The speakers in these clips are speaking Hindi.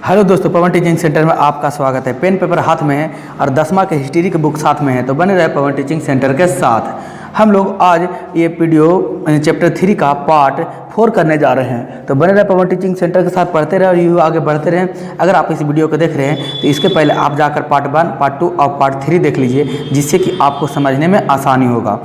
हेलो दोस्तों, पवन टीचिंग सेंटर में आपका स्वागत है। पेन पेपर हाथ में है और 10वां के हिस्ट्री की बुक साथ में है, तो बने रहे पवन टीचिंग सेंटर के साथ। हम लोग आज ये वीडियो चैप्टर 3 का पार्ट 4 करने जा रहे हैं, तो बने रहे पवन टीचिंग सेंटर के साथ, पढ़ते रहे और यूँ आगे बढ़ते रहें। अगर आप इस वीडियो को देख रहे हैं तो इसके पहले आप जाकर पार्ट 1, पार्ट 2 और पार्ट 3 देख लीजिए, जिससे कि आपको समझने में आसानी होगा।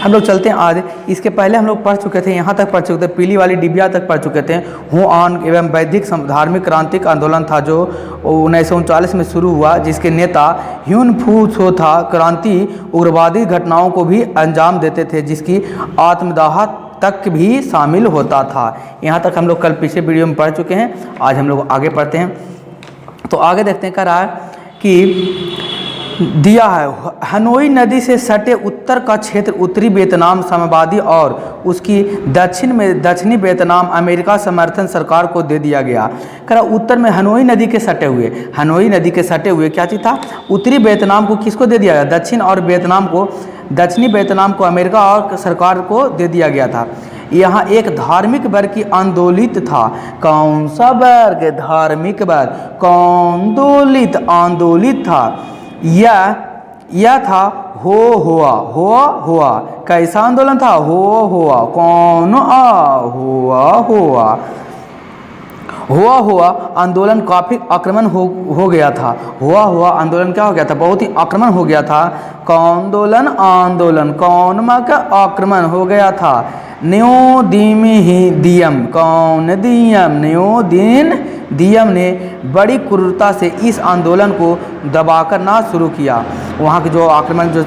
हम लोग चलते हैं आज। इसके पहले हम लोग पढ़ चुके थे, यहाँ तक पढ़ चुके थे, पीली वाली डिबिया तक पढ़ चुके थे। हुआन एवं वैदिक धार्मिक क्रांतिक आंदोलन था जो 1939 में शुरू हुआ, जिसके नेता ह्यून फू सो था। क्रांति उग्रवादी घटनाओं को भी अंजाम देते थे, जिसकी आत्मदाह तक भी शामिल होता था। यहाँ तक हम लोग कल पिछले वीडियो में पढ़ चुके हैं। आज हम लोग आगे पढ़ते हैं, तो आगे देखते हैं। कह रहा है कि दिया है हनोई नदी से सटे उत्तर का क्षेत्र उत्तरी वियतनाम साम्यवादी और उसकी दक्षिणी वियतनाम अमेरिका समर्थन सरकार को दे दिया गया। कह रहा उत्तर में हनोई नदी के सटे हुए क्या चीज़ था? उत्तरी वियतनाम को किसको दे दिया गया? दक्षिणी वियतनाम को अमेरिका और सरकार को दे दिया गया था। यहाँ एक धार्मिक वर्ग की आंदोलित था। कौन सा वर्ग? धार्मिक वर्ग। कौन आंदोलित था? यह था हुआ। कैसा आंदोलन था? हुआ। कौन? हुआ आंदोलन काफ़ी आक्रमण हो गया था। हुआ आंदोलन क्या हो गया था? बहुत ही आक्रमण हो गया था। आंदोलन कौन मा का आक्रमण हो गया था। दियम ने बड़ी क्रूरता से इस आंदोलन को दबाकर ना शुरू किया। वहाँ के जो आक्रमण, जो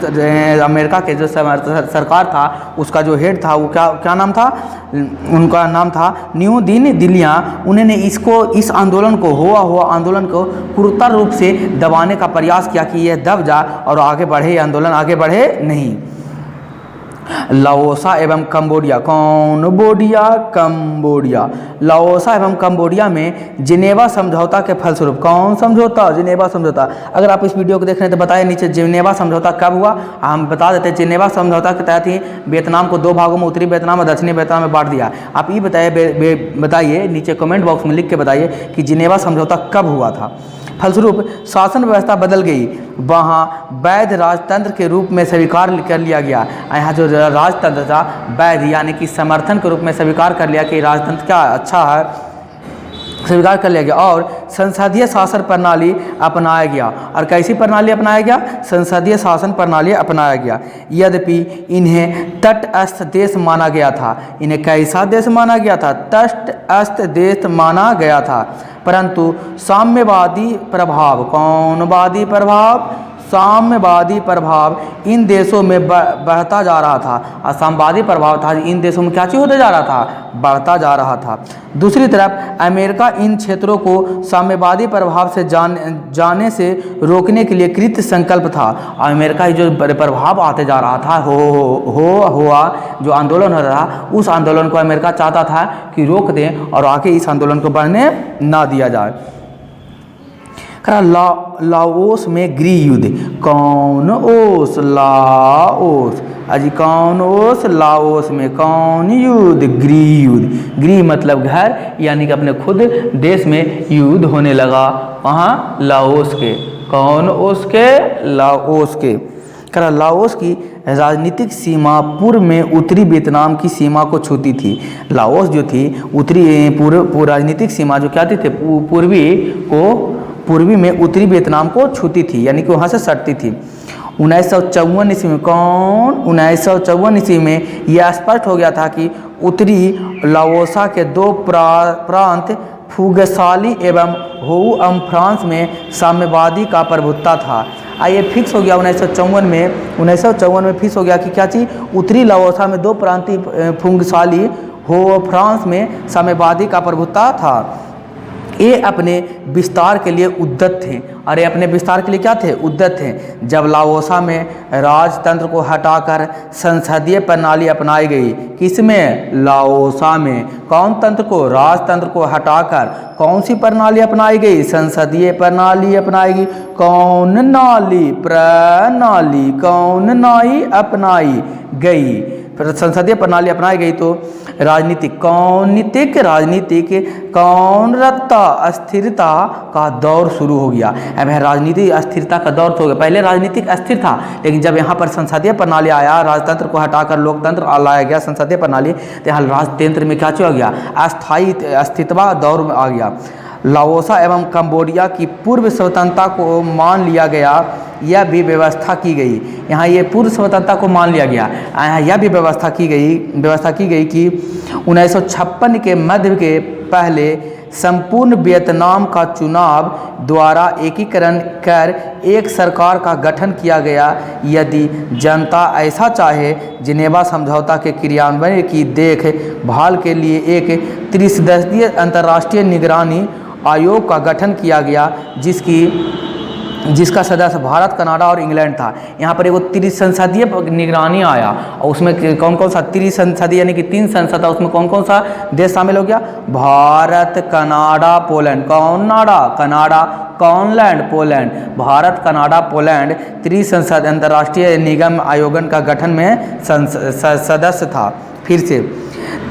अमेरिका के जो सरकार था, उसका जो हेड था, वो क्या नाम था? उनका नाम था न्यू दिन दिल्लियाँ। उन्होंने इस आंदोलन को, हुआ आंदोलन को क्रूरता रूप से दबाने का प्रयास किया कि यह दब जा और आगे बढ़े, ये आंदोलन आगे बढ़े नहीं। लाओसा एवं कंबोडिया। लाओसा एवं कंबोडिया में जिनेवा समझौता के फलस्वरूप। कौन समझौता? जिनेवा समझौता। अगर आप इस वीडियो को देख रहे हैं तो बताइए नीचे जिनेवा समझौता कब हुआ। हम बता देते हैं। जिनेवा समझौता के तहत ही वियतनाम को 2 भागों में, उत्तरी वियतनाम और दक्षिणी वियतनाम में बांट दिया। आप ये बताइए नीचे कमेंट बॉक्स में लिख के बताइए कि जिनेवा समझौता कब हुआ था। फलस्वरूप शासन व्यवस्था बदल गई। वहाँ वैध राजतंत्र के रूप में स्वीकार कर लिया गया। यहाँ जो राजतंत्र था, वैध यानी कि समर्थन के रूप में स्वीकार कर लिया कि राजतंत्र क्या अच्छा है, स्वीकार कर लिया गया। और संसदीय शासन प्रणाली अपनाया गया। और कैसी प्रणाली अपनाया गया? संसदीय शासन प्रणाली अपनाया गया। यद्यपि इन्हें तटस्थ देश माना गया था। इन्हें कैसा देश माना गया था? तटस्थ देश माना गया था। परंतु साम्यवादी प्रभाव, कौनवादी प्रभाव? साम्यवादी प्रभाव इन देशों में बढ़ता जा रहा था। और साम्यवादी प्रभाव था इन देशों में क्या चीज़ होता जा रहा था? बढ़ता जा रहा था। दूसरी तरफ अमेरिका इन क्षेत्रों को साम्यवादी प्रभाव से जाने से रोकने के लिए कृत संकल्प था। अमेरिका जो प्रभाव आते जा रहा था, हुआ जो आंदोलन हो रहा, उस आंदोलन को अमेरिका चाहता था कि रोक दें और आके इस आंदोलन को बढ़ने ना दिया जाए। लाओस में गृह युद्ध। कौन ओस? लाओस। अजी कौन ओस? लाओस में कौन युद्ध? गृह युद्ध। गृह मतलब घर, यानी कि अपने खुद देश में युद्ध होने लगा वहाँ लाओस के। कौन ओस के? लाओस के। करा लाओस की राजनीतिक सीमा पूर्व में उत्तरी वियतनाम की सीमा को छूती थी। लाओस जो थी पूर्व राजनीतिक सीमा जो क्या थी, पूर्वी में उत्तरी वियतनाम को छूती थी, यानी कि वहाँ से सटती थी। 1954 ईस्वी में, कौन? 1954 ईस्वी में यह स्पष्ट हो गया था कि उत्तरी लाओसा के 2 प्रांत फुगसाली एवं होउअम फ्रांस में साम्यवादी का प्रभुत्व था। ये फिक्स हो गया 1954 में फिक्स हो गया कि क्या चीज़? उत्तरी लाओसा में 2 प्रांतीय फुगसाली हो फ्रांस में साम्यवादी का प्रभुत्व था। ये अपने विस्तार के लिए उद्यत थे। अरे अपने विस्तार के लिए क्या थे? उद्यत थे। जब लाओसा में राजतंत्र को हटाकर संसदीय प्रणाली अपनाई गई। किसमें? लाओसा में। कौन तंत्र को? राजतंत्र को हटाकर कौन सी प्रणाली अपनाई गई? संसदीय प्रणाली अपनाई गई। कौन नाई अपनाई गई? संसदीय प्रणाली अपनाई गई तो राजनीतिक कौनरता अस्थिरता का दौर शुरू हो गया। अब राजनीतिक अस्थिरता का दौर तो हो गया। पहले राजनीतिक अस्थिर था, लेकिन जब यहाँ पर संसदीय प्रणाली आया, राजतंत्र को हटाकर लोकतंत्र लाया गया, संसदीय प्रणाली, तो यहाँ राजतंत्र में क्या हो गया, अस्थायी अस्थिरता दौर में आ गया। लाओसा एवं कंबोडिया की पूर्व स्वतंत्रता को मान लिया गया, यह भी व्यवस्था की गई। यहाँ ये पूर्व स्वतंत्रता को मान लिया गया, यह भी व्यवस्था की गई कि 1956 के मध्य के पहले संपूर्ण वियतनाम का चुनाव द्वारा एकीकरण कर एक सरकार का गठन किया गया। यदि जनता ऐसा चाहे, जिनेवा समझौता के क्रियान्वयन की देखभाल के लिए एक त्रिसदस्यीय अंतर्राष्ट्रीय निगरानी आयोग का गठन किया गया, जिसका सदस्य भारत, कनाडा और इंग्लैंड था। यहाँ पर एक त्रिसंसदीय निगरानी आया, और उसमें कौन कौन सा त्रिसंसदीय यानी कि 3 संसद था, उसमें कौन कौन सा देश शामिल हो गया, भारत, कनाडा, पोलैंड, कनाडा, कॉनलैंड, पोलैंड, भारत, कनाडा, पोलैंड त्रिसंसद अंतर्राष्ट्रीय निगम आयोगन का गठन में सदस्य था। फिर से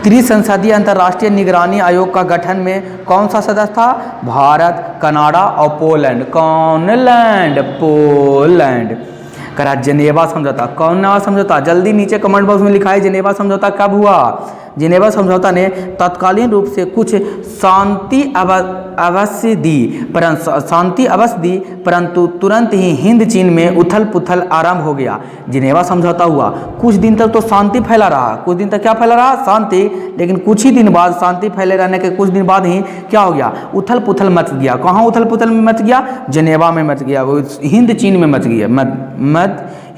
त्रिसंसदीय अंतर्राष्ट्रीय निगरानी आयोग का गठन में कौन सा सदस्य था, भारत, कनाडा और पोलैंड, कॉनलैंड, पोलैंड। करा जेनेवा समझौता, कौन नवा समझौता, जल्दी नीचे कमेंट बॉक्स में लिखा है जेनेवा समझौता कब हुआ। जेनेवा समझौता ने तत्कालीन रूप से कुछ शांति अवश्य दी, परंतु तुरंत ही हिंद चीन में उथल पुथल आरंभ हो गया। जेनेवा समझौता हुआ, कुछ दिन तक तो शांति फैला रहा, कुछ दिन तक क्या फैला रहा, शांति, लेकिन कुछ ही दिन बाद, शांति फैले रहने के कुछ दिन बाद ही क्या हो गया, उथल पुथल मच गया। कहाँ उथल पुथल मच गया, जेनेवा में मच गया, वो हिंद चीन में मच गया,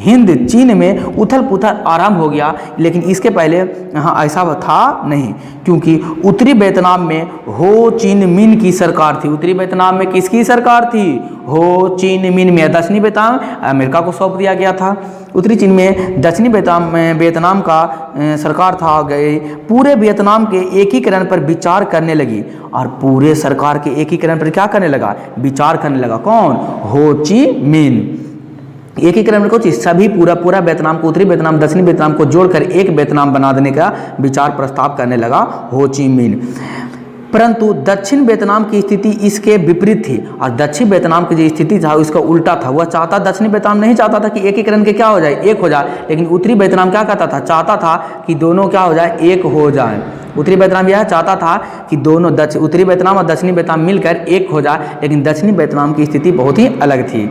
हिंद चीन में उथल पुथल आरंभ हो गया। लेकिन इसके पहले यहाँ ऐसा था नहीं, क्योंकि उत्तरी वियतनाम में हो चिन मिन की सरकार थी। उत्तरी वियतनाम में किसकी सरकार थी, हो चिन मिन में। दक्षिणी वियतनाम अमेरिका को सौंप दिया गया था। उत्तरी चीन में दक्षिणी वियतनाम का सरकार था गई, पूरे वियतनाम के एकीकरण पर विचार करने लगी, और पूरे सरकार के एकीकरण पर क्या करने लगा, विचार करने लगा। कौन, हो ची मिन। एकीकरण में कुछ सभी पूरा वियतनाम को, उत्तरी वियतनाम, दक्षिणी वियतनाम को जोड़कर एक वियतनाम बना देने का विचार प्रस्ताव करने लगा हो ची मिन। परंतु दक्षिण वियतनाम की स्थिति इसके विपरीत थी, और दक्षिण वियतनाम की जो स्थिति था उसका उल्टा था। वह चाहता, दक्षिणी वियतनाम नहीं चाहता था कि एकीकरण के क्या हो जाए, एक हो जाए, लेकिन उत्तरी वियतनाम क्या कहता था, चाहता था कि दोनों क्या हो जाए, एक हो जाए। उत्तरी वियतनाम यह चाहता था कि दोनों उत्तरी वियतनाम और दक्षिणी वियतनाम मिलकर एक हो जाए, लेकिन दक्षिणी वियतनाम की स्थिति बहुत ही अलग थी।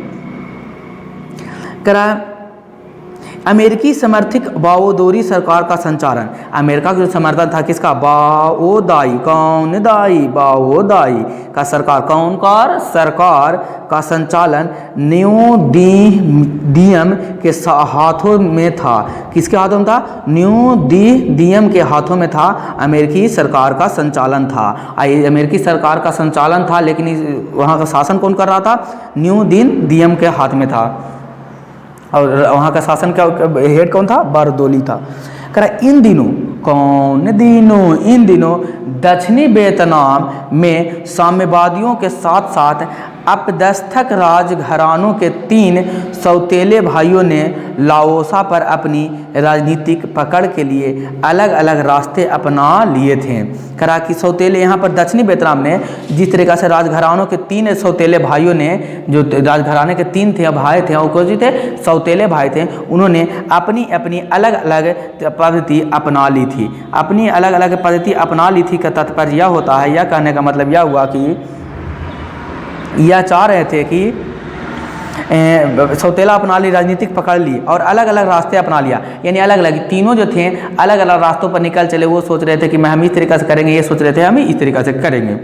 अमेरिकी समर्थित बाओदोरी सरकार का संचालन, अमेरिका का जो समर्थन था किसका, बाओदाई, कौन दाई, बाओदाई का सरकार, कौन कार सरकार का संचालन न्यू दियम के हाथों में था। किसके हाथों में था, न्यू दियम के हाथों में था। अमेरिकी सरकार का संचालन था, अमेरिकी सरकार का संचालन था, लेकिन वहाँ का शासन कौन कर रहा था, न्यू दियम के हाथ में था, और वहाँ का शासन का हेड कौन था, बारदोली था। इन दिनों दक्षिणी वियतनाम में साम्यवादियों के साथ साथ अपदस्थक राजघरानों के 3 सौतेले भाइयों ने लाओसा पर अपनी राजनीतिक पकड़ के लिए अलग अलग रास्ते अपना लिए थे। करा कि सौतेले, यहाँ पर दक्षिणी वियतनाम ने जिस तरीक़ा से राजघरानों के 3 सौतेले भाइयों ने, जो राजघराने के 3 थे भाई थे, वो कौन थे, सौतेले भाई थे, उन्होंने अपनी अपनी अलग अलग पद्धति अपना ली थी। अपनी अलग अलग पद्धति अपना ली थी का तात्पर्य यह होता है, यह कहने का मतलब यह हुआ कि यह चाह रहे थे कि सौतेला अपना ली, राजनीतिक पकड़ ली और अलग अलग रास्ते अपना लिया, यानी अलग अलग तीनों जो थे अलग अलग रास्तों पर निकल चले। वो सोच रहे थे कि हम इस तरीक़ा से करेंगे, ये सोच रहे थे हम इस तरीक़ा से करेंगे,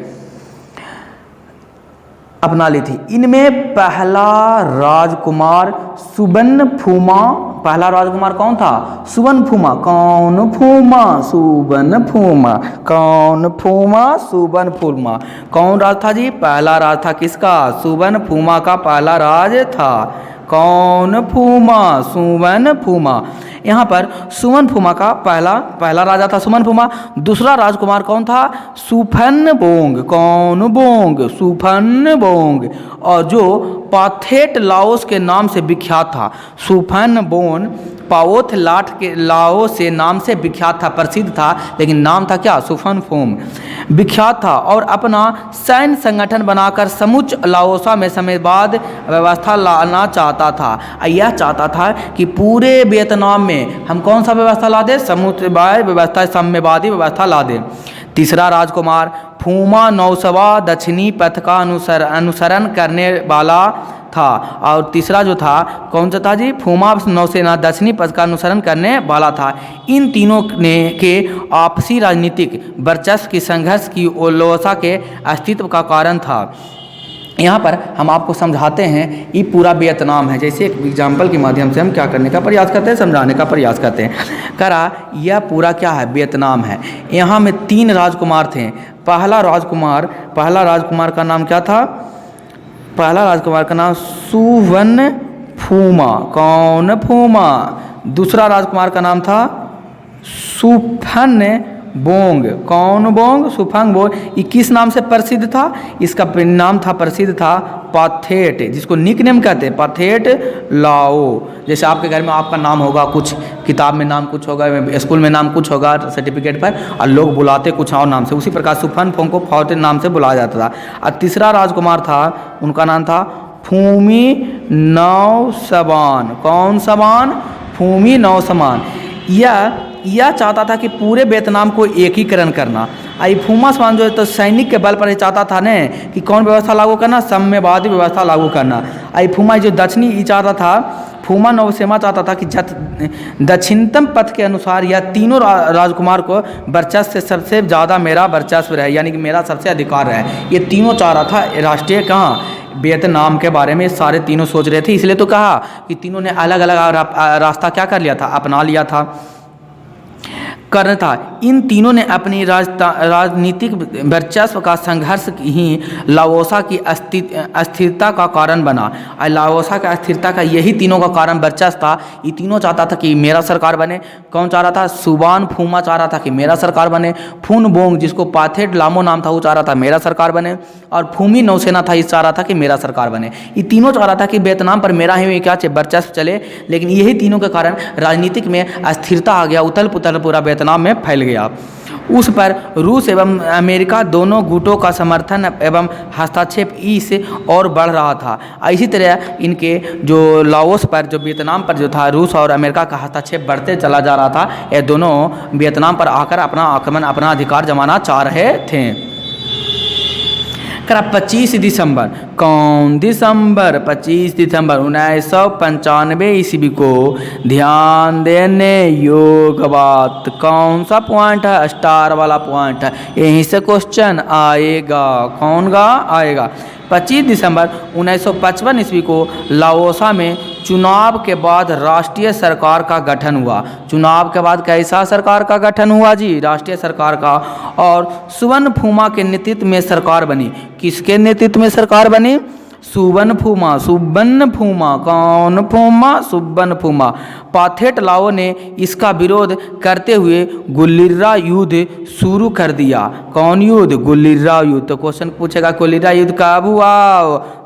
अपना ली थी। इनमें पहला राजकुमार सुबनफूमा, पहला राजकुमार कौन था, सुबनफूमा, कौन फूमा, सुबनफूमा, कौन फूमा, सुबनफूमा। कौन राज था जी, पहला राज था किसका, सुबनफूमा का पहला राज था। कौन फूमा, सुबनफूमा। यहाँ पर सुबनफूमा का पहला राजा था सुबनफूमा। दूसरा राजकुमार कौन था, सुफनबोंग, कौन बोंग, सुफनबोंग, और जो पाथेट लाओस के नाम से विख्यात था। सुफनबोन पाओथ लाट के लाओ से नाम से विख्यात था, प्रसिद्ध था, लेकिन नाम था क्या? सुफनफोम। विख्यात था और अपना सैन्य संगठन बनाकर समुच लाओसा में साम्यवाद व्यवस्था लाना चाहता था। यह चाहता था कि पूरे वियतनाम में हम कौन सा व्यवस्था ला दें? समुदाय व्यवस्था, साम्यवादी व्यवस्था ला दें। तीसरा राजकुमार फूमा नौसवा दक्षिणी पथ का अनुसरण करने वाला था। और तीसरा जो था कौन सा था जी? फूमा नौसेना दक्षिणी पथ का अनुसरण करने वाला था। इन तीनों ने के आपसी राजनीतिक वर्चस्व की संघर्ष की लाओसा के अस्तित्व का कारण था। यहाँ पर हम आपको समझाते हैं ये पूरा वियतनाम है, जैसे एक एग्जाम्पल के माध्यम से हम क्या करने का प्रयास करते हैं, समझाने का प्रयास करते हैं। करा यह पूरा क्या है? वियतनाम है। यहाँ में 3 राजकुमार थे। पहला राजकुमार का नाम क्या था? पहला राजकुमार का नाम सुवन फूमा। कौन? फूमा। दूसरा राजकुमार का नाम था सुफन बोंग। कौन? बोंग। सुफंग बोंग। ये किस नाम से प्रसिद्ध था? इसका नाम था, प्रसिद्ध था पाथेट, जिसको निक नेम कहते हैं, पाथेट लाओ। जैसे आपके घर में आपका नाम होगा, कुछ किताब में नाम कुछ होगा, स्कूल में नाम कुछ होगा सर्टिफिकेट पर, और लोग बुलाते कुछ और नाम से, उसी प्रकार सुफन फोंग को फाउटेन नाम से बुलाया जाता था। और तीसरा राजकुमार था, उनका नाम था फूमी नौसबान। कौन सबान? फूमी नौसबान। यह चाहता था कि पूरे वियतनाम को एकीकरण करना। आई फूमा स्वान जो है तो सैनिक के बल पर ही चाहता था ने कि कौन व्यवस्था लागू करना? साम्यवादी व्यवस्था लागू करना। आई फूमा जो दक्षिणी चाहता था, फूमा नौसेना चाहता था कि दक्षिणतम पथ के अनुसार यह तीनों राजकुमार को वर्चस्व से सबसे ज़्यादा मेरा वर्चस्व रहे, यानी कि मेरा सबसे अधिकार रहे। ये तीनों चाह रहा था राष्ट्रीय कहाँ? वियतनाम के बारे में सारे तीनों सोच रहे थे। इसलिए तो कहा कि तीनों ने अलग अलग रास्ता क्या कर लिया था? अपना लिया था, करना था। इन तीनों ने अपनी राजनीतिक वर्चस्व का संघर्ष ही लाओसा की अस्थिरता का कारण बना। और लाओसा का अस्थिरता का यही तीनों का कारण वर्चस्व था। ये तीनों चाहता था कि मेरा सरकार बने। कौन चाह रहा था? सुबान फूमा चाह रहा था कि मेरा सरकार बने। फून बोंग, जिसको पाथेट लामो नाम था, वो चाह रहा था मेरा सरकार बने। और फूमी नौसेना था, इस चाह रहा था कि मेरा सरकार बने। ये तीनों चाह रहा था कि वियतनाम पर मेरा ही क्या वर्चस्व चले। लेकिन यही तीनों के कारण राजनीतिक में अस्थिरता आ गया, उथल पुथल पूरा वियतनाम में फैल गया। उस पर रूस एवं अमेरिका दोनों गुटों का समर्थन एवं हस्तक्षेप इस और बढ़ रहा था। इसी तरह इनके जो लाओस पर, जो वियतनाम पर जो था, रूस और अमेरिका का हस्तक्षेप बढ़ते चला जा रहा था। ये दोनों वियतनाम पर आकर अपना आक्रमण, अपना अधिकार जमाना चाह रहे थे। 25 दिसंबर। कौन? दिसंबर 25 दिसंबर 1995 ईस्वी को ध्यान देने योग्य बात। कौन सा पॉइंट है? स्टार वाला पॉइंट है, यहीं से क्वेश्चन आएगा। कौन गा? आएगा। 25 दिसंबर 1955 ईस्वी को लाओसा में चुनाव के बाद राष्ट्रीय सरकार का गठन हुआ। चुनाव के बाद कैसा सरकार का गठन हुआ जी? राष्ट्रीय सरकार का। और सुवन फूमा के नेतृत्व में सरकार बनी। किसके नेतृत्व में सरकार बनी? सुबन फूमा। सुबन फूमा। कौन? फूमा। सुबन फूमा। पाथेट लाओ ने इसका विरोध करते हुए गुलिर्रा युद्ध शुरू कर दिया। कौन युद्ध? गुलिर्रा युद्ध। तो क्वेश्चन पूछेगा गुलिर्रा युद्ध कब हुआ?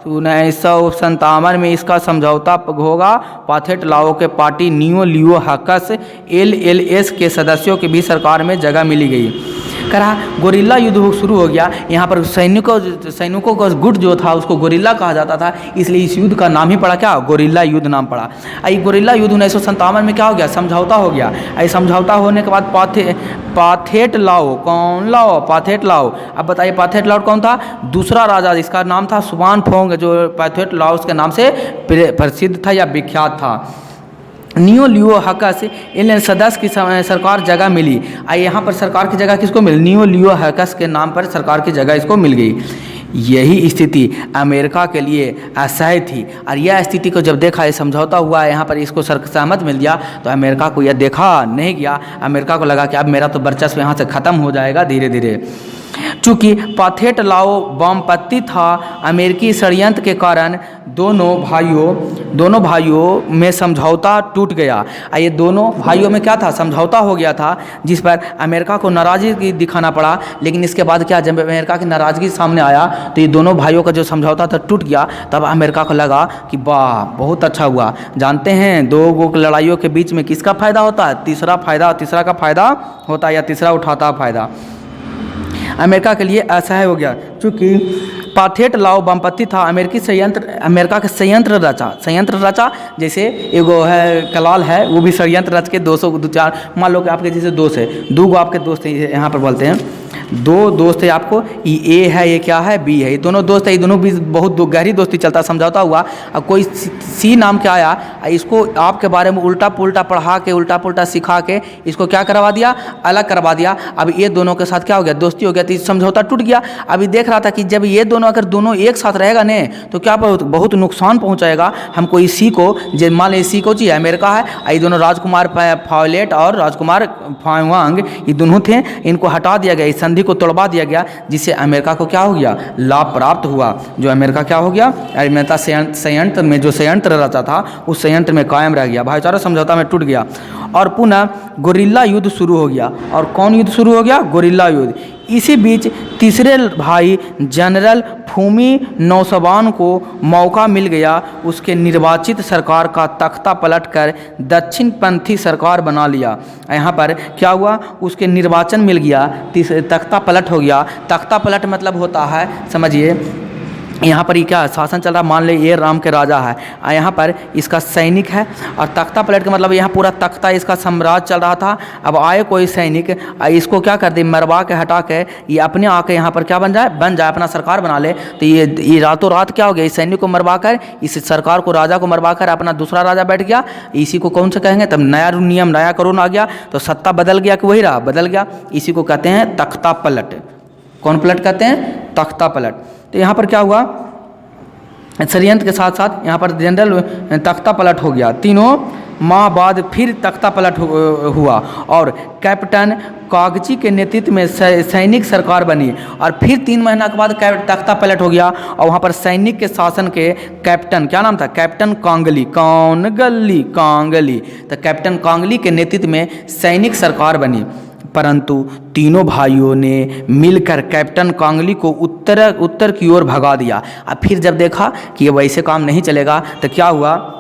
1957 में इसका समझौता होगा। पाथेट लाओ के पार्टी नियो लियो हकस LLS के सदस्यों के भी सरकार में जगह मिली गई। करा गोरिल्ला युद्ध शुरू हो गया। यहाँ पर सैनिकों का गुट जो था उसको गोरिल्ला कहा जाता था, इसलिए इस युद्ध का नाम ही पड़ा क्या? गोरिल्ला युद्ध नाम पड़ा। ये गोरिल्ला युद्ध 1957 में क्या हो गया? समझौता हो गया। ये समझौता होने के बाद पाथेट लाओ। कौन? लाओ। पाथेट लाओ। अब बताइए पाथेट लाओ कौन था? दूसरा राजा, इसका नाम था सुबान फोंग, जो पाथेट लाओ के नाम से प्रसिद्ध था या विख्यात था। नियो लियो हकस इन सदस्य की सरकार जगह मिली। यहाँ पर सरकार की जगह किसको मिली? नियो लियो हकस के नाम पर सरकार की जगह इसको मिल गई। यही स्थिति अमेरिका के लिए असह्य थी। और यह स्थिति को जब देखा, ये समझौता हुआ, यहाँ पर इसको सहमत मिल गया, तो अमेरिका को यह देखा नहीं गया। अमेरिका को लगा कि अब मेरा तो वर्चस्व यहाँ से ख़त्म हो जाएगा धीरे धीरे। चूँकि पाथेट लाओ वामपंथी था, अमेरिकी षड्यंत्र के कारण दोनों भाइयों में समझौता टूट गया। ये दोनों भाइयों में क्या था, समझौता हो गया था, जिस पर अमेरिका को नाराज़गी दिखाना पड़ा। लेकिन इसके बाद क्या, जब अमेरिका की नाराज़गी सामने आया तो ये दोनों भाइयों का जो समझौता था टूट गया। तब अमेरिका को लगा कि वाह बहुत अच्छा हुआ। जानते हैं दो लड़ाइयों के बीच में किसका फ़ायदा होता है, तीसरा का फ़ायदा होता है, या तीसरा उठाता है फ़ायदा। अमेरिका के लिए असह्य हो गया, चूँकि पाथेट लाओ वामपंथी था, अमेरिका के संयंत्र रचा। जैसे एगो है कलाल है, वो भी षड्यंत्र रच के 200 मान लो कि आपके जैसे दोस्त है, दो आपके दोस्त हैं, यहाँ पर बोलते हैं दो दोस्त है आपको, ये ए है, ये क्या है, बी है, ये दोनों दोस्त है, ये दोनों भी बहुत गहरी दोस्ती चलता, समझौता हुआ। अब कोई सी नाम के आया, इसको आपके बारे में उल्टा पुल्टा पढ़ा के, उल्टा पुल्टा सिखा के इसको क्या करवा दिया, अलग करवा दिया। अब ये दोनों के साथ क्या हो गया, दोस्ती हो गया, तो समझौता टूट गया। अभी देख रहा था कि जब ये दोनों अगर दोनों एक साथ रहेगा ने तो क्या बहुत नुकसान पहुँचाएगा हमको। इसी को जब मान लीजिए सी को चाहिए अमेरिका है, ये दोनों राजकुमार फॉयलेट और राजकुमार फाइवांग, ये दोनों थे, इनको हटा दिया गया, इस संधि को तोड़वा दिया गया, जिससे अमेरिका को क्या हो गया, लाभ प्राप्त हुआ। जो अमेरिका क्या हो गया, अमेरिका संयंत्र में जो संयंत्र रचा था उस संयंत्र में कायम रह गया, भाईचारा समझौता में टूट गया। और पुनः गोरिल्ला युद्ध शुरू हो गया। और कौन युद्ध शुरू हो गया, गोरिल्ला युद्ध। इसी बीच तीसरे भाई जनरल फूमी नौसवान को मौका मिल गया, उसके निर्वाचित सरकार का तख्ता पलटकर दक्षिणपंथी सरकार बना लिया। यहाँ पर क्या हुआ, उसके निर्वाचन मिल गया, तख्ता पलट हो गया। तख्ता पलट मतलब होता है, समझिए यहाँ पर ये क्या शासन चल रहा, मान ले ये राम के राजा है, यहाँ पर इसका सैनिक है, और तख्ता पलट का मतलब यहाँ पूरा तख्ता इसका साम्राज्य चल रहा था। अब आए कोई सैनिक, इसको क्या कर दे, मरवा के हटा के ये अपने आके यहाँ पर क्या बन जाए, अपना सरकार बना ले। तो ये रातों रात क्या हो गया, इस सैनिक को मरवा कर, इस सरकार को, राजा को मरवा कर अपना दूसरा राजा बैठ गया। इसी को कौन सा कहेंगे, तब नया नियम, नया कानून आ गया, तो सत्ता बदल गया कि वही रहा, बदल गया। इसी को कहते हैं तख्ता पलट। कौन पलट कहते हैं, तख्ता पलट। तो यहाँ पर क्या हुआ, षड्यंत्र के साथ साथ यहाँ पर जनरल तख्ता पलट हो गया। तीनों माह बाद फिर तख्ता पलट हुआ और कैप्टन कागची के नेतृत्व में सैनिक सरकार बनी। और फिर 3 महीना के बाद तख्ता पलट हो गया, और वहाँ पर सैनिक के शासन के कैप्टन, क्या नाम था, कैप्टन कांगली, कांगली। तो कैप्टन कांगली के नेतृत्व में सैनिक सरकार बनी। परंतु तीनों भाइयों ने मिलकर कैप्टन कांगली को उत्तर की ओर भगा दिया। अब फिर जब देखा कि ये वैसे काम नहीं चलेगा, तो क्या हुआ,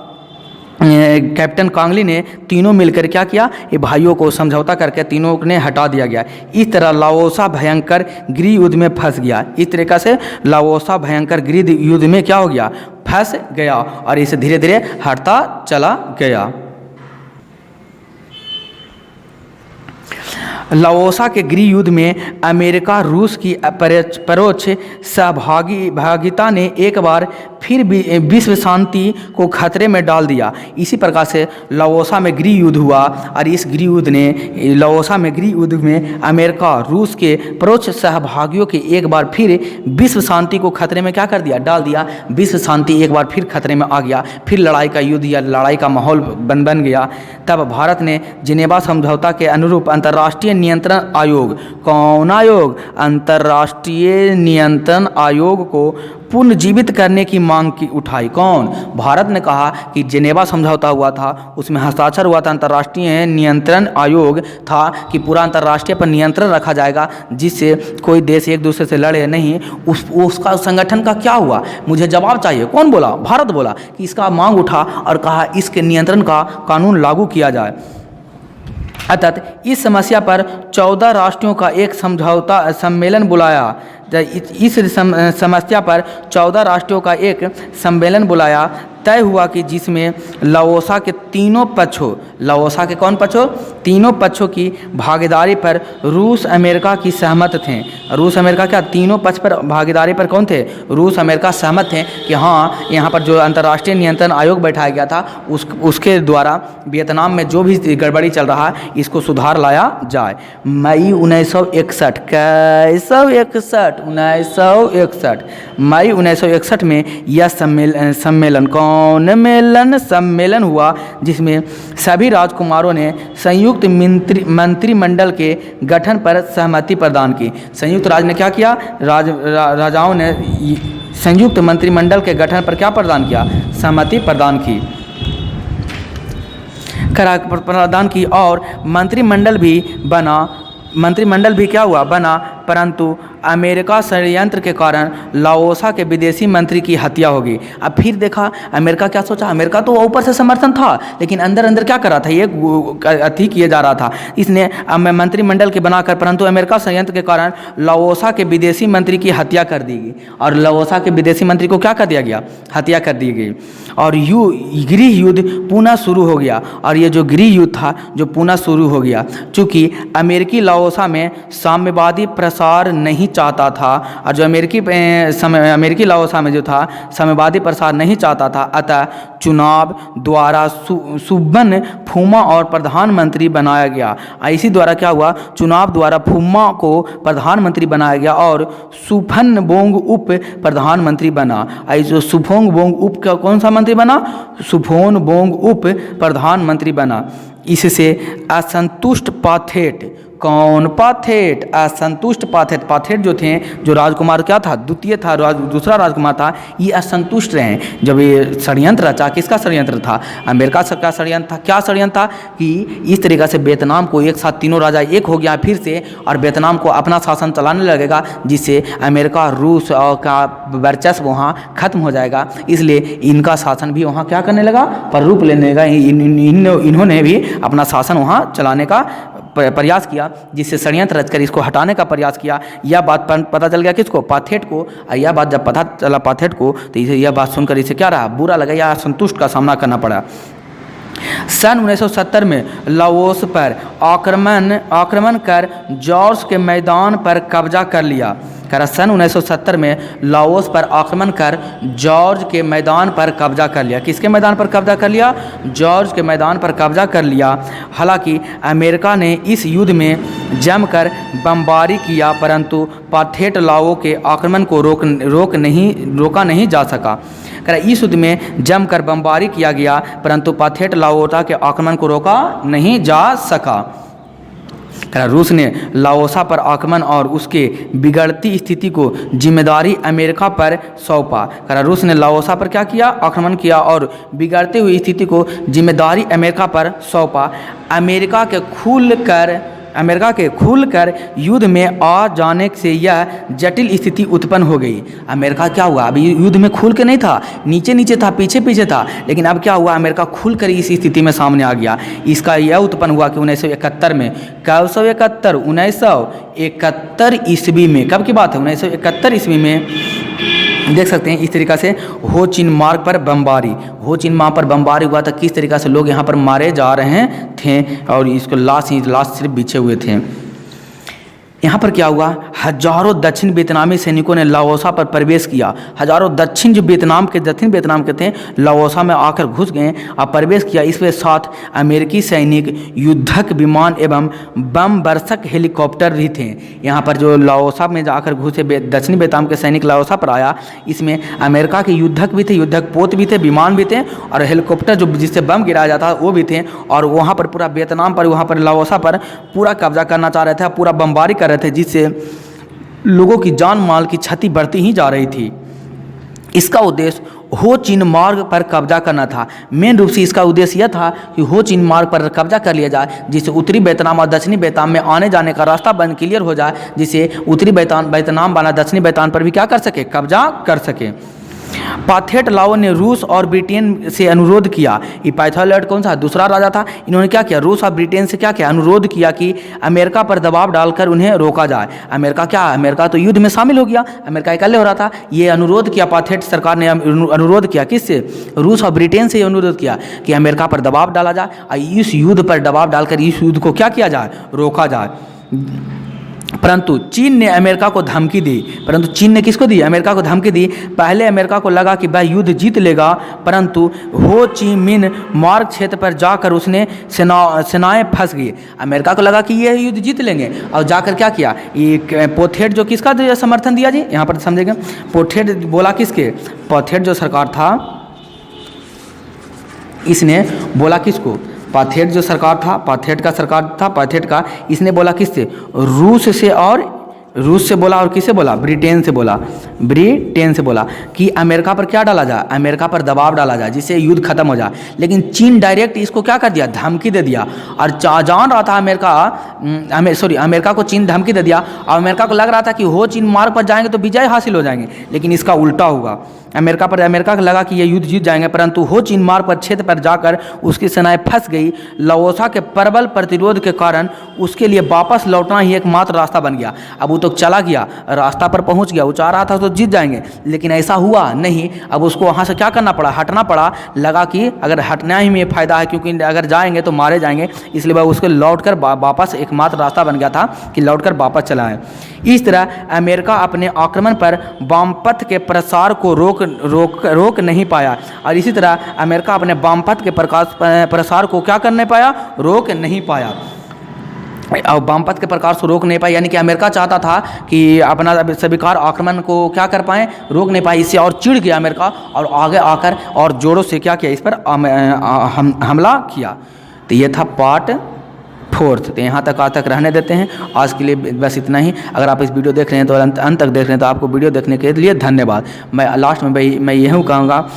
कैप्टन कांगली ने तीनों मिलकर क्या किया, ये भाइयों को समझौता करके तीनों ने हटा दिया गया। इस तरह लाओसा भयंकर गृह युद्ध में फंस गया। इस तरीक़ा से लाओसा भयंकर गृह युद्ध में क्या हो गया, फंस गया, और इसे धीरे धीरे हटता चला गया। लाओसा के गृह युद्ध में अमेरिका रूस की परोक्ष सहभागिता ने एक बार फिर विश्व शांति को खतरे में डाल दिया। इसी प्रकार से लाओसा में गृह युद्ध हुआ, और इस गृह युद्ध ने, लाओसा में गृह युद्ध में अमेरिका रूस के परोक्ष सहभागियों के एक बार फिर विश्व शांति को खतरे में क्या कर दिया, डाल दिया। विश्व शांति एक बार फिर खतरे में आ गया, फिर लड़ाई का युद्ध या लड़ाई का माहौल बन गया। तब भारत ने जिनेवा समझौता के अनुरूप अंतर्राष्ट्रीय नियंत्रण आयोग, कौन आयोग, अंतर्राष्ट्रीय नियंत्रण आयोग को पुनर्जीवित करने की मांग की उठाई। कौन, भारत ने कहा कि जिनेवा समझौता हुआ था, उसमें हस्ताक्षर हुआ था, अंतर्राष्ट्रीय नियंत्रण आयोग था कि पूरा अंतर्राष्ट्रीय पर नियंत्रण रखा जाएगा, जिससे कोई देश एक दूसरे से लड़े नहीं। उसका संगठन का क्या हुआ, मुझे जवाब चाहिए। कौन बोला, भारत बोला कि इसका मांग उठा और कहा इसके नियंत्रण का कानून लागू किया जाए। अतः इस समस्या पर 14 राष्ट्रों का एक समझौता सम्मेलन बुलाया। इस समस्या पर 14 राष्ट्रों का एक सम्मेलन बुलाया तय हुआ कि जिसमें लाओसा के तीनों पक्षों, लाओसा के कौन पक्षों, तीनों पक्षों की भागीदारी पर रूस अमेरिका की सहमत थे। रूस अमेरिका क्या, तीनों पक्ष पर भागीदारी पर कौन थे, रूस अमेरिका सहमत थे कि हाँ यहाँ पर जो अंतर्राष्ट्रीय नियंत्रण आयोग बैठाया गया था उसके द्वारा वियतनाम में जो भी गड़बड़ी चल रहा है इसको सुधार लाया जाए। मई 1961, 1961 मई 1961 में यह सम्मेलन सम्मेलन हुआ, जिसमें सभी राजकुमारों ने संयुक्त मंत्रिमंडल के गठन पर सहमति प्रदान की। संयुक्त राज्य ने क्या किया? राजाओं ने संयुक्त मंत्रिमंडल के गठन पर क्या प्रदान किया? सहमति प्रदान की और मंत्रिमंडल भी क्या हुआ? बना, परंतु अमेरिका षड्यंत्र के कारण लाओसा के विदेशी मंत्री की हत्या हो गई। अब फिर देखा अमेरिका क्या सोचा, अमेरिका तो ऊपर से समर्थन था लेकिन अंदर अंदर क्या कर रहा था, ये अति किए जा रहा था। इसने मंत्रिमंडल के बनाकर, परंतु अमेरिका षड्यंत्र के कारण लाओसा के विदेशी मंत्री की हत्या कर दी गई और लाओसा के विदेशी मंत्री को क्या कर दिया गया? हत्या कर दी गई और गृह युद्ध पुनः शुरू हो गया। और ये जो गृह युद्ध था जो पुनः शुरू हो गया, चूँकि अमेरिकी लाओसा में साम्यवादी प्रसार नहीं चाहता था और जो अमेरिकी लाओसा में जो था साम्यवादी प्रसार नहीं चाहता था, अतः चुनाव द्वारा सुबन फुमा और प्रधानमंत्री बनाया गया। इसी द्वारा क्या हुआ? चुनाव द्वारा फुमा को प्रधानमंत्री बनाया गया और सुफनबोंग उप प्रधानमंत्री बना। जो सुफोंगबोंग उप का कौन सा मंत्री बना? सुफोनबोंग उप प्रधानमंत्री बना। इससे असंतुष्ट पाथेट, कौन? पाथेट, असंतुष्ट पाथेट जो थे, जो राजकुमार क्या था? द्वितीय था, दूसरा राजकुमार था, ये असंतुष्ट रहे जब ये षड्यंत्र रचा। किसका षड्यंत्र था? अमेरिका का षड्यंत्र था। क्या षड्यंत्र था? कि इस तरीक़े से वियतनाम को एक साथ तीनों राजा एक हो गया फिर से और वियतनाम को अपना शासन चलाने लगेगा, जिससे अमेरिका रूस का वर्चस्व वहाँ खत्म हो जाएगा। इसलिए इनका शासन भी वहाँ क्या करने लगा? प्ररूप लेने लगा। इन्होंने भी अपना शासन वहाँ चलाने का प्रयास किया, जिससे षड्यंत्र रचकर इसको हटाने का प्रयास किया। यह बात पता चल गया किसको? पाथेट को। यह बात जब पता चला पाथेट को तो इसे यह बात सुनकर इसे क्या रहा? बुरा लगा या असंतुष्ट का सामना करना पड़ा। सन 1970 में लाओस पर आक्रमण कर जॉर्ज के मैदान पर कब्जा कर लिया। सन 1970 में लाओस पर आक्रमण कर जॉर्ज के मैदान पर कब्जा कर लिया। किसके मैदान पर कब्जा कर लिया? जॉर्ज के मैदान पर कब्जा कर लिया। हालांकि अमेरिका ने इस युद्ध में जमकर बमबारी किया, परंतु पाथेट लाओ के आक्रमण को रोका नहीं जा सका। इस युद्ध में जमकर बमबारी किया गया, परंतु पाथेट लाओसा के आक्रमण को रोका नहीं जा सका। रूस ने लाओसा पर आक्रमण और उसके बिगड़ती स्थिति को जिम्मेदारी अमेरिका पर सौंपा। रूस ने लाओसा पर क्या किया? आक्रमण किया और बिगड़ती हुई स्थिति को जिम्मेदारी अमेरिका पर सौंपा। अमेरिका के खुलकर युद्ध में आ जाने से यह जटिल स्थिति उत्पन्न हो गई। अमेरिका क्या हुआ? अभी युद्ध में खुल के नहीं था, नीचे था, पीछे था, लेकिन अब क्या हुआ? अमेरिका खुलकर इस स्थिति में सामने आ गया। इसका यह उत्पन्न हुआ कि 1971 में, कब 1971 ईस्वी में, कब की बात है? 1971 ईस्वी में देख सकते हैं इस तरीक़ा से हो चिन मार्ग पर बमबारी हुआ था। किस तरीक़ा से लोग यहाँ पर मारे जा रहे थे और इसको लाश सिर्फ बिछे हुए थे। यहाँ पर क्या हुआ? हजारों दक्षिण वियतनामी सैनिकों ने लाओसा पर प्रवेश किया। हजारों दक्षिण वियतनाम के थे लाओसा में आकर घुस गए और प्रवेश किया। इसके साथ अमेरिकी सैनिक, युद्धक विमान एवं बम वर्षक हेलीकॉप्टर भी थे। यहाँ पर जो लाओसा में जाकर घुसे दक्षिण वियतनाम के सैनिक लाओसा पर आया, इसमें अमेरिका के युद्धक भी थे, युद्धक पोत भी थे, विमान भी थे और हेलीकॉप्टर जो जिससे बम गिराया जाता वो भी थे। और वहाँ पर पूरा वियतनाम पर, वहाँ पर लाओसा पर पूरा कब्जा करना चाह रहे थे, पूरा बमबारी कर रहे थे, जिससे लोगों की जान माल की क्षति बढ़ती ही जा रही थी। इसका उद्देश्य हो चिन मार्ग पर कब्जा करना था। मेन रूप से इसका उद्देश्य यह था कि हो चिन मार्ग पर कब्जा कर लिया जाए, जिससे उत्तरी वियतनाम और दक्षिणी वियतनाम में आने जाने का रास्ता बंद क्लियर हो जाए, जिससे उत्तरी वियतनाम वाला दक्षिणी वियतनाम पर भी क्या कर सके? कब्जा कर सके। पाथेट लाओ ने रूस और ब्रिटेन से अनुरोध किया। ये पाथेट कौन सा? दूसरा राजा था। इन्होंने क्या किया? रूस और ब्रिटेन से क्या किया? अनुरोध किया कि अमेरिका पर दबाव डालकर उन्हें रोका जाए। अमेरिका तो युद्ध में शामिल हो गया, अमेरिका अकेले हो रहा था। ये अनुरोध किया, पाथेट सरकार ने अनुरोध किया। किससे? रूस और ब्रिटेन से अनुरोध किया कि अमेरिका पर दबाव डाला जाए और इस युद्ध पर दबाव डालकर इस युद्ध को क्या किया जाए? रोका जाए। परंतु चीन ने अमेरिका को धमकी दी। परंतु चीन ने किसको दी? अमेरिका को धमकी दी। पहले अमेरिका को लगा कि वह युद्ध जीत लेगा, परंतु हो ची मिन मार्ग क्षेत्र पर जाकर उसने सेनाएं फंस गई। अमेरिका को लगा कि ये युद्ध जीत लेंगे और जाकर क्या किया, ये पोथेट जो किसका समर्थन दिया जी, यहाँ पर समझेंगे। पोथेट बोला किसके? पोथेट जो सरकार था, इसने बोला किसको? पाथेट जो सरकार था, पाथेट का सरकार था, पाथेट का, इसने बोला किससे? रूस से, और रूस से बोला और किससे बोला? ब्रिटेन से बोला, ब्रिटेन से बोला कि अमेरिका पर क्या डाला जाए, अमेरिका पर दबाव डाला जाए जिससे युद्ध खत्म हो जाए। लेकिन चीन डायरेक्ट इसको क्या कर दिया? धमकी दे दिया। और जान रहा था अमेरिका को चीन धमकी दे दिया, और अमेरिका को लग रहा था कि हो चीन मार्ग पर जाएंगे तो विजय हासिल हो जाएंगे, लेकिन इसका उल्टा होगा। अमेरिका को लगा कि ये युद्ध जीत जाएंगे, परंतु हो चीन मार्ग पर क्षेत्र पर जाकर उसकी सेनाएं फंस गई। लाओसा के प्रबल प्रतिरोध के कारण उसके लिए वापस लौटना ही एकमात्र रास्ता बन गया। अब वो तो चला गया, रास्ता पर पहुंच गया, वो चाह रहा था तो जीत जाएंगे, लेकिन ऐसा हुआ नहीं। अब उसको वहाँ से क्या करना पड़ा? हटना पड़ा। लगा कि अगर हटना ही में फ़ायदा है, क्योंकि अगर जाएंगे तो मारे जाएंगे, इसलिए वह उसको लौट कर वापस एकमात्र रास्ता बन गया था कि लौट कर वापस चला है। इस तरह अमेरिका अपने आक्रमण पर वामपंथ के प्रसार को रोक नहीं पाया, और इसी तरह अमेरिका अपने वामपंथ के प्रसार को क्या कर नहीं पाया? रोक नहीं पाया। और वामपंथ के प्रकार से रोक नहीं पाए, यानी कि अमेरिका चाहता था कि अपना स्वीकार आक्रमण को क्या कर पाएँ? रोक नहीं पाए। इससे और चिढ़ गया अमेरिका और आगे आकर और जोरों से क्या किया? इस पर हमला किया। तो ये था पार्ट 4। तो यहाँ तक आज तक रहने देते हैं। आज के लिए बस इतना ही। अगर आप इस वीडियो देख रहे हैं तो अंत तक देख रहे हैं तो आपको वीडियो देखने के लिए धन्यवाद। मैं लास्ट में मैं यही कहूँगा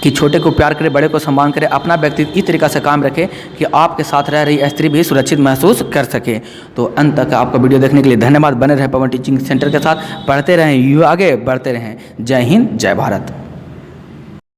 कि छोटे को प्यार करे, बड़े को सम्मान करे, अपना व्यक्तित्व इस तरीक़ा से काम रखे कि आपके साथ रह रही स्त्री भी सुरक्षित महसूस कर सके। तो अंत तक आपका वीडियो देखने के लिए धन्यवाद। बने रहे पवन टीचिंग सेंटर के साथ, पढ़ते रहें, आगे बढ़ते रहें। जय हिंद, जय भारत।